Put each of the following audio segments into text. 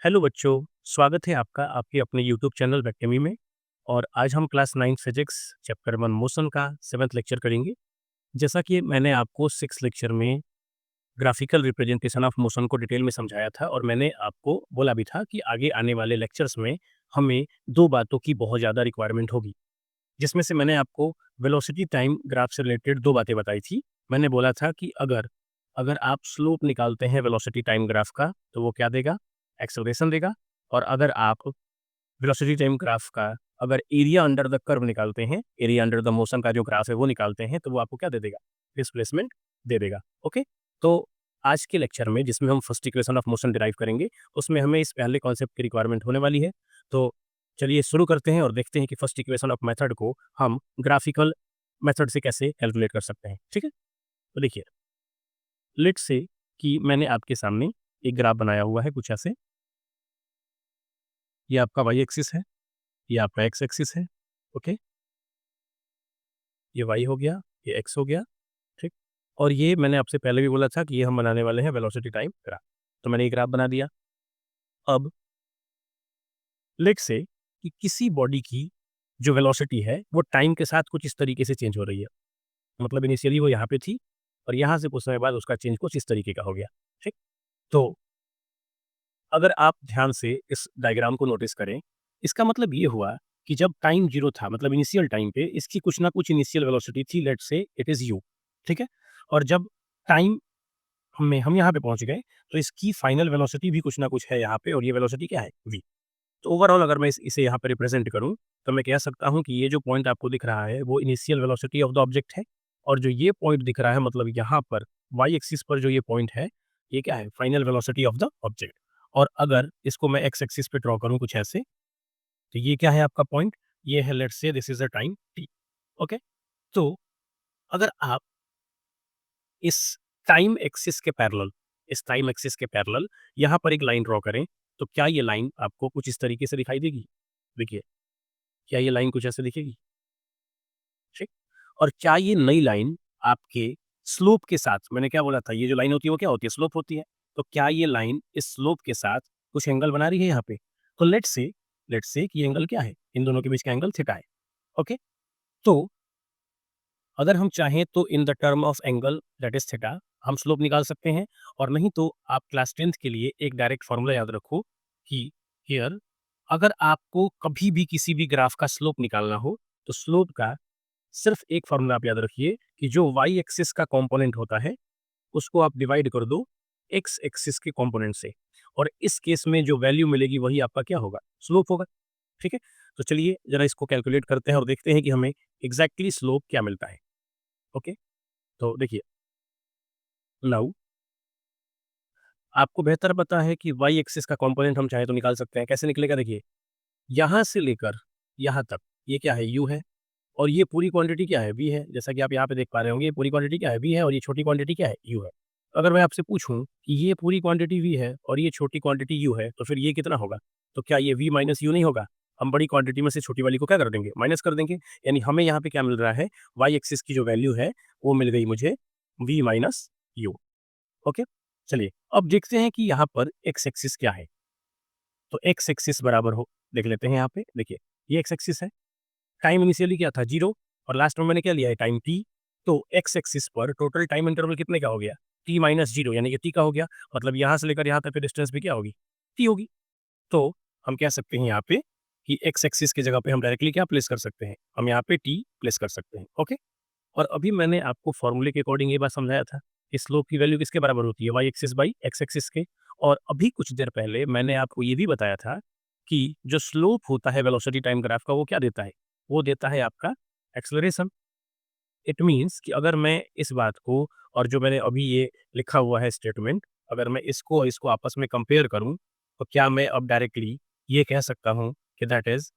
Hello बच्चों, स्वागत है आपका आपके अपने यूट्यूब चैनल वेक्टमी में। और आज हम क्लास 9 फिजिक्स चैप्टर 1 मोशन का 7th लेक्चर करेंगे। जैसा कि मैंने आपको 6 लेक्चर में ग्राफिकल रिप्रेजेंटेशन ऑफ मोशन को डिटेल में समझाया था और मैंने आपको बोला भी था कि आगे आने वाले लेक्चर्स में हमें दो बातों की बहुत ज़्यादा रिक्वायरमेंट होगी, जिसमें से मैंने आपको वेलोसिटी टाइम ग्राफ से रिलेटेड दो बातें बताई थी। मैंने बोला था कि अगर अगर आप स्लोप निकालते हैं वेलोसिटी टाइम ग्राफ का तो वो क्या देगा, एक्सेलरेशन देगा। और अगर आप वेलोसिटी टाइम ग्राफ का अगर एरिया अंडर द कर्व निकालते हैं, एरिया अंडर द मोशन का जो ग्राफ है वो निकालते हैं, तो वो आपको क्या दे देगा, डिस्प्लेसमेंट दे देगा। ओके, तो आज के लेक्चर में जिसमें हम first equation of motion derive करेंगे, उसमें हमें इस पहले कॉन्सेप्ट की रिक्वायरमेंट होने वाली है। तो चलिए शुरू करते हैं और देखते हैं कि फर्स्ट इक्वेशन ऑफ मेथड को हम ग्राफिकल मेथड से कैसे कैलकुलेट कर सकते हैं। ठीक है, तो देखिए, लेट्स से कि मैंने आपके सामने एक ग्राफ बनाया हुआ है कुछ ऐसे। ये आपका वाई एक्सिस है, ये आपका एक्स एक्सिस है। ओके, ये वाई हो गया, ये एक्स हो गया। ठीक, और ये मैंने आपसे पहले भी बोला था कि ये हम बनाने वाले हैं वेलोसिटी टाइम ग्राफ। तो मैंने ये ग्राफ बना दिया। अब लेट्स से कि किसी बॉडी की जो वेलोसिटी है वो टाइम के साथ कुछ इस तरीके से चेंज हो रही है। मतलब इनिशियली वो यहाँ पे थी और यहाँ से कुछ समय बाद उसका चेंज कुछ इस तरीके का हो गया। ठीक, तो अगर आप ध्यान से इस डायग्राम को नोटिस करें, इसका मतलब ये हुआ कि जब टाइम 0 था, मतलब इनिशियल टाइम पे इसकी कुछ ना कुछ इनिशियल वेलोसिटी थी, let's say it is you. ठीक है? और जब टाइम में हम यहाँ पे पहुँच गए, तो इसकी फाइनल वेलोसिटी भी कुछ ना कुछ है यहाँ पे, और ये वेलोसिटी क्या है? वी। तो ओवरऑल अगर मैं इसे यहाँ पे रिप्रेजेंट करूँ, तो मैं कह सकता हूँ कि ये जो पॉइंट आपको दिख रहा है, वो initial velocity of the object है। और जो ये पॉइंट दिख रहा है, मतलब यहाँ पर वाई एक्सिस पर जो ये पॉइंट है, ये क्या है? Final velocity of the object. और अगर इसको मैं एक्स एक्सिस पे ड्रॉ करूँ कुछ ऐसे, तो ये क्या है आपका पॉइंट? ये है, let's say this is a time T. Okay, तो अगर आप इस टाइम एक्सिस के पैरेलल इस टाइम एक्सिस के पैरेलल यहाँ पर एक लाइन ड्रॉ करें, तो क्या ये लाइन आपको कुछ इस तरीके से दिखाई देगी? देखिए, क्या ये लाइन कुछ ऐसे दिखेगी? ठीक, और क्या ये नई लाइन आपके स्लोप के साथ, मैंने क्या बोला था, ये जो लाइन होती है वो क्या होती है? स्लोप होती है। तो क्या ये लाइन इस स्लोप के साथ कुछ एंगल बना रही है यहाँ पे? तो लेट्स से कि ये एंगल क्या है? इन दोनों के बीच का एंगल थीटा है। ओके, तो अगर हम चाहें तो in the term of angle that is theta हम स्लोप निकाल सकते हैं। और नहीं तो आप क्लास 10th के लिए एक डायरेक्ट फॉर्मूला याद रखो कि हियर, अगर आपको कभी भी किसी भी ग्राफ का स्लोप निकालना हो, तो स्लोप का सिर्फ एक फॉर्मूला आप याद रखिए कि जो वाई एक्सिस का कंपोनेंट होता है उसको आप डिवाइड कर दो एक्स एक्सिस के कंपोनेंट से, और इस केस में जो वैल्यू मिलेगी वही आपका क्या होगा? स्लोप होगा। ठीक है, तो चलिए जरा इसको कैलकुलेट करते हैं और देखते हैं कि हमें एग्जैक्टली स्लोप क्या मिलता है। ओके, तो देखिए, नाउ आपको बेहतर पता है कि वाई एक्सिस का कंपोनेंट हम चाहे तो निकाल सकते हैं। कैसे निकलेगा? देखिए, यहाँ से लेकर यहाँ तक ये क्या है? यू है। और ये पूरी क्वांटिटी क्या है? वी है। जैसा कि आप यहाँ पे देख पा रहे होंगे, ये पूरी क्वांटिटी क्या है? वी है, और ये छोटी क्वांटिटी क्या है? यू है। अगर मैं आपसे पूछूं कि ये पूरी क्वांटिटी वी है और ये छोटी क्वांटिटी यू है, तो फिर ये कितना होगा? तो क्या ये वी माइनस यू नहीं होगा? हम बड़ी क्वांटिटी में से छोटी वाली को क्या कर देंगे? माइनस कर देंगे। यानी हमें यहाँ पे क्या मिल रहा है? वाई एक्सिस की जो वैल्यू है वो मिल गई मुझे वी माइनस यू। ओके, चलिए अब देखते हैं कि यहाँ पर एक्स एक्सिस क्या है। तो एक्स एक्सिस बराबर हो, देख लेते हैं यहाँ पे। देखिए, ये एक्स एक्सिस है। टाइम इनिशियली क्या था? 0, और लास्ट में मैंने क्या लिया है? Time T. तो एक्स एक्सिस पर टोटल टाइम इंटरवल कितने का हो गया? टी माइनस 0, यानी कि टी का हो गया। मतलब यहाँ से लेकर यहाँ तक की डिस्टेंस भी क्या होगी? टी होगी। तो हम कह सकते हैं यहाँ पे कि एक्स एक्सिस की जगह पे हम डायरेक्टली क्या प्लेस कर सकते हैं? हम यहाँ पे टी प्लेस कर सकते हैं। ओके, और अभी मैंने आपको फॉर्मूले के अकॉर्डिंग ये बात समझाया था कि स्लोप की वैल्यू किसके बराबर होती है? Y axis by X axis के। और अभी कुछ देर पहले मैंने आपको ये भी बताया था कि जो स्लोप होता है वेलोसिटी टाइम ग्राफ का, वो क्या देता है? वो देता है आपका एक्सेलरेशन। इट मीन्स कि अगर मैं इस बात को, और जो मैंने अभी ये लिखा हुआ है स्टेटमेंट, अगर मैं इसको इसको आपस में कंपेयर करूं, तो क्या मैं अब डायरेक्टली ये कह सकता हूं कि दैट इज,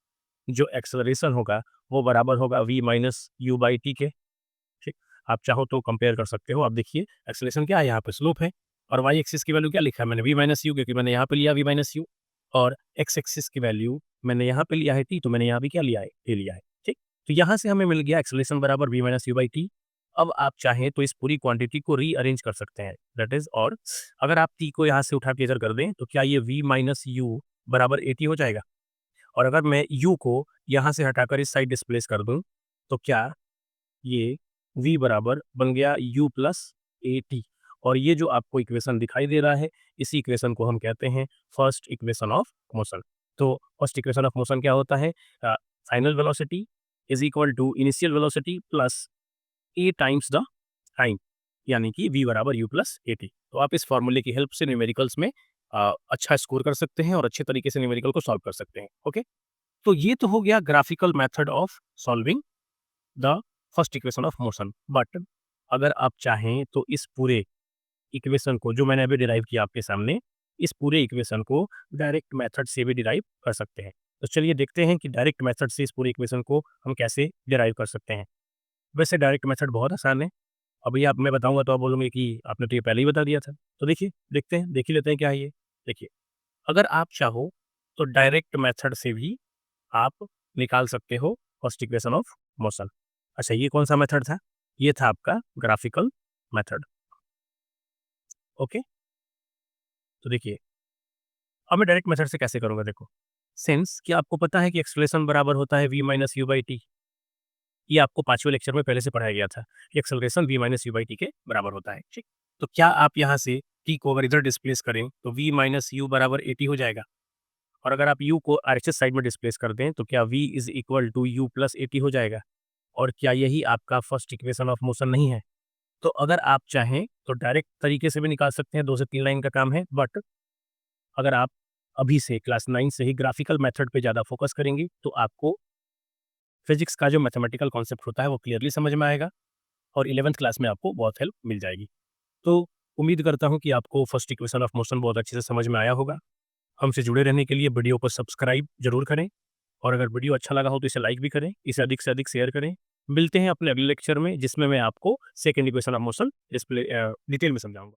जो एक्सेलरेशन होगा वो बराबर होगा V minus U by T के। ठीक, आप चाहो तो कंपेयर कर सकते हो। आप देखिए, एक्सेलरेशन क्या है? यहाँ पे स्लोप है। और वाई एक्सिस की वैल्यू क्या लिखा है मैंने? वी माइनस यू, क्योंकि मैंने यहाँ पे लिया वी माइनस यू। और एक्स एक्सिस की वैल्यू मैंने यहाँ पे लिया है टी, तो मैंने यहाँ भी क्या लिया है? टी लिया है। ठीक, तो यहाँ से हमें मिल गया एक्सेलरेशन बराबर V minus U by T. अब आप चाहें तो इस पूरी क्वांटिटी को रीअरेंज कर सकते हैं, दैट इज, और अगर आप टी को यहाँ से उठा के इधर कर दें तो क्या ये v माइनस यू बराबर 80 हो जाएगा? और अगर मैं u को यहाँ से हटाकर इस साइड डिस्प्लेस कर दूं तो क्या ये v बराबर बन गया u प्लस ए टी। और ये जो आपको इक्वेशन दिखाई दे रहा है, इसी इक्वेशन को हम कहते हैं फर्स्ट इक्वेशन ऑफ मोशन। तो फर्स्ट इक्वेशन ऑफ मोशन क्या होता है? Final velocity is equal to initial velocity plus A times the time, यानी कि v बराबर u प्लस ए टी। तो आप इस फॉर्मूले की हेल्प से न्यूमेरिकल्स में अच्छा स्कोर कर सकते हैं और अच्छे तरीके से न्यूमेरिकल को सॉल्व कर सकते हैं। ओके, तो ये तो हो गया graphical method of solving the first equation of motion. But अगर आप चाहें तो इस पूरे इक्वेशन को जो मैंने अभी डिराइव किया आपके सामने, इस पूरे इक्वेशन को डायरेक्ट मेथड से भी डिराइव कर सकते हैं। तो चलिए देखते हैं कि डायरेक्ट मेथड से इस पूरे इक्वेशन को हम कैसे डिराइव कर सकते हैं। वैसे डायरेक्ट मेथड बहुत आसान है। अभी आप मैं बताऊंगा तो आप बोलोगे कि आपने तो ये पहले ही बता दिया था। तो देखिए, देखते हैं, देख ही लेते हैं क्या है ये। देखिए, अगर आप चाहो तो डायरेक्ट मेथड से भी आप निकाल सकते हो फर्स्ट इक्वेशन ऑफ मोशन। अच्छा, ये कौन सा मेथड था? ये था आपका ग्राफिकल मेथड। ओके, तो देखिए, अब मैं डायरेक्ट मेथड से कैसे करूंगा। देखो, सिंस कि आपको पता है कि एक्सेलरेशन बराबर होता है v minus U by T. ये आपको 5वें लेक्चर में पहले से पढ़ाया गया था कि acceleration v minus U by T के बराबर होता है। ठीक, तो क्या आप यहाँ से t को अगर इधर डिस्प्लेस करें तो v माइनस यू बराबर 80 हो जाएगा। और अगर आप u को आरएचएस साइड में डिस्प्लेस कर दें तो क्या v is equal to U plus 80 हो जाएगा। और क्या यही आपका फर्स्ट इक्वेशन ऑफ मोशन नहीं है? तो अगर आप चाहें तो डायरेक्ट तरीके से भी निकाल सकते हैं, 2 से 3 लाइन का काम है। बट अगर आप अभी से क्लास 9 से ही ग्राफिकल मेथड पे ज़्यादा फोकस करेंगे तो आपको फिजिक्स का जो मैथमेटिकल कॉन्सेप्ट होता है वो क्लियरली समझ में आएगा और 11th क्लास में आपको बहुत हेल्प मिल जाएगी। तो उम्मीद करता हूँ कि आपको फर्स्ट इक्वेशन ऑफ मोशन बहुत अच्छे से समझ में आया होगा। हमसे जुड़े रहने के लिए वीडियो को सब्सक्राइब जरूर करें, और अगर वीडियो अच्छा लगा हो तो इसे लाइक भी करें, इसे अधिक से अधिक शेयर करें। मिलते हैं अपने अगले लेक्चर में जिसमें मैं आपको second equation of motion detail में समझाऊंगा।